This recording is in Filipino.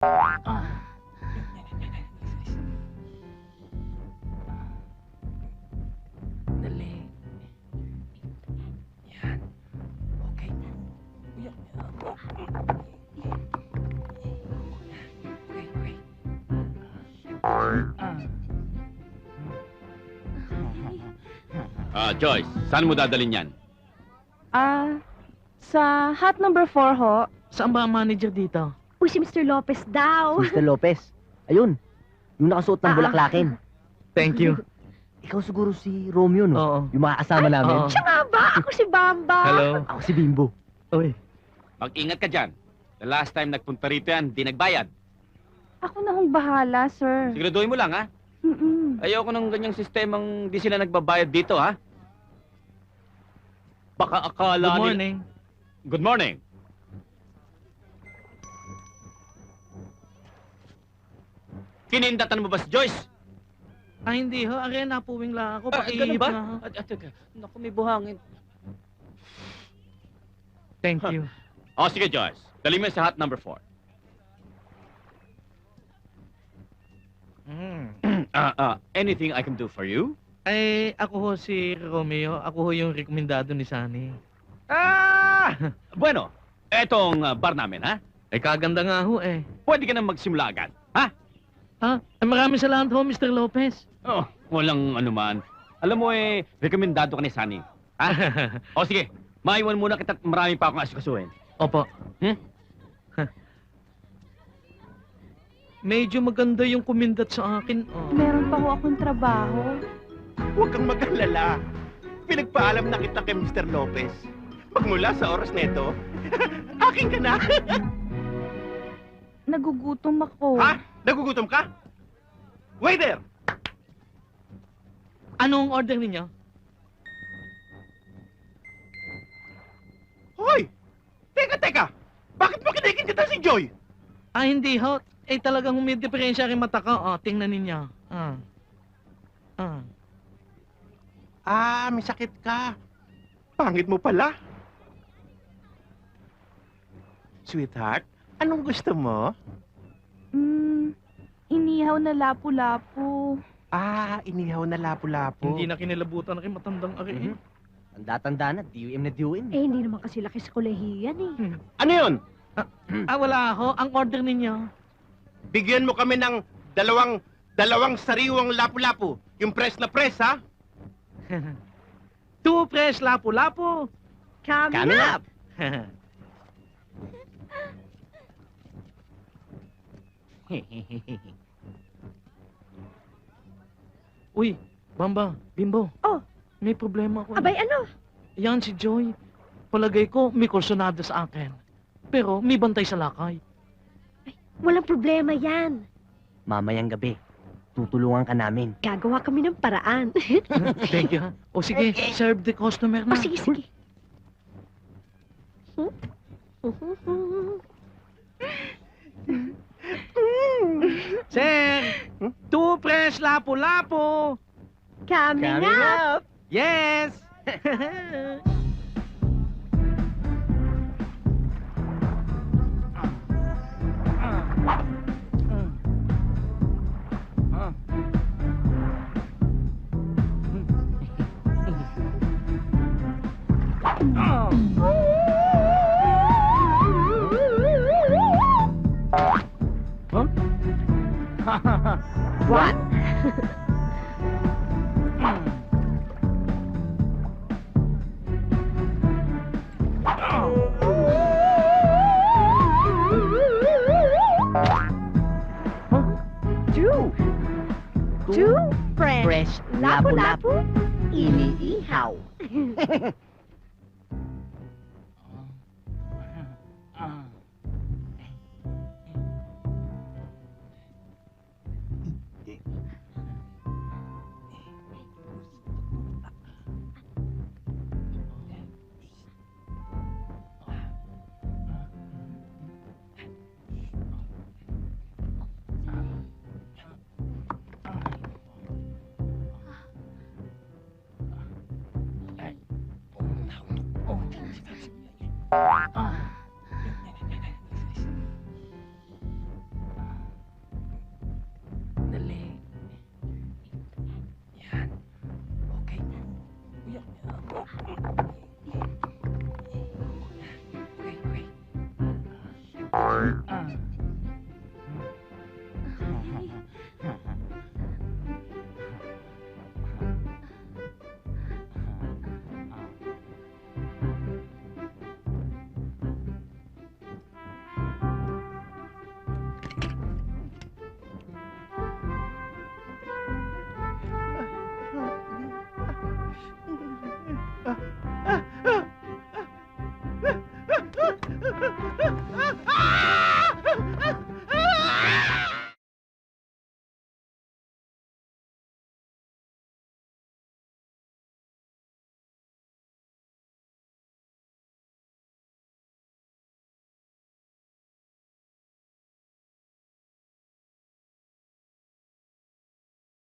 Dali. Yan. Okay. Uyak. Okay. Joyce, saan mo dadalhin yan? Sa hot number 4 ho. Saan ba ang manager dito? Uy, si Mr. Lopez daw. Mr. Lopez. Ayun. Yung nakasuot ng bulaklakin. Thank you. Ikaw siguro si Romeo, no? Oo. Yung mga kasama namin. Oo. Siya nga ba? Ako si Bamba. Hello. Ako si Bimbo. Uy. Mag-ingat ka dyan. The last time nagpunta rito yan, di nagbayad. Ako na hong bahala, sir. Siguraduhin mo lang, ha? Ayoko ng ganyang sistemang di sila nagbabayad dito, ha? Baka akala Good nila- morning. Good morning. Kinindatan mo ba si Joyce? Hindi ho. Arena, puwing lang ako. Ganun Pakiihip ba? na ho. Naku, may buhangin. Thank you. Sige, Joyce. Dali mo yan sa hot number 4. Anything I can do for you? Ako ho si Romeo. Ako ho yung rekomendado ni Sunny. Bueno, etong bar namin, ha? Kaganda nga ho eh. Pwede ka na magsimula agad, ha? Maraming salamat ho, Mr. Lopez. Walang anuman. Alam mo rekomendado ka ni Sunny. Ha? Sige, maiwan muna kita at marami pa akong asikasuhin. Opo. Medyo maganda yung kumindat sa akin. Meron pa ho akong trabaho. Huwag kang mag-alala. Pinagpaalam na kita kay Mr. Lopez. Pagmula sa oras neto, akin ka na. Nagugutom ako. Ha? Nagugutom ka? Waiter! Anong order ninyo? Hoy! Teka! Bakit mo kinikindita si Joy? Hindi ho. Talagang humidiferensya rin mata ko. Tingnan ninyo. May sakit ka. Pangit mo pala. Sweetheart, anong gusto mo? Inihaw na lapu-lapu. Inihaw na lapu-lapu. Hindi na kinilabutan na kay matandang ari. Tanda-tanda na, DUM na DUM. Hindi naman kasi laki sa kolehiyan eh. Ano yun? Wala ho. Ang order ninyo. Bigyan mo kami ng dalawang sariwang lapu-lapu. Yung press na press, ha? 2 fresh lapu-lapu. Coming up! Uy, Bamba, Bimbo. Oh. May problema ako. Abay, ano? Yan si Joy. Palagay ko may kursunada sa akin. Pero may bantay sa lakay. Walang problema yan. Mamayang gabi, tutulungan ka namin. Gagawa kami ng paraan. Thank you, ha? Sige, serve the customer na. Sige. Sir, 2 fresh lapu-lapu. Coming up! Yes! What? Two fresh Fresh lapu-lapu iniihaw.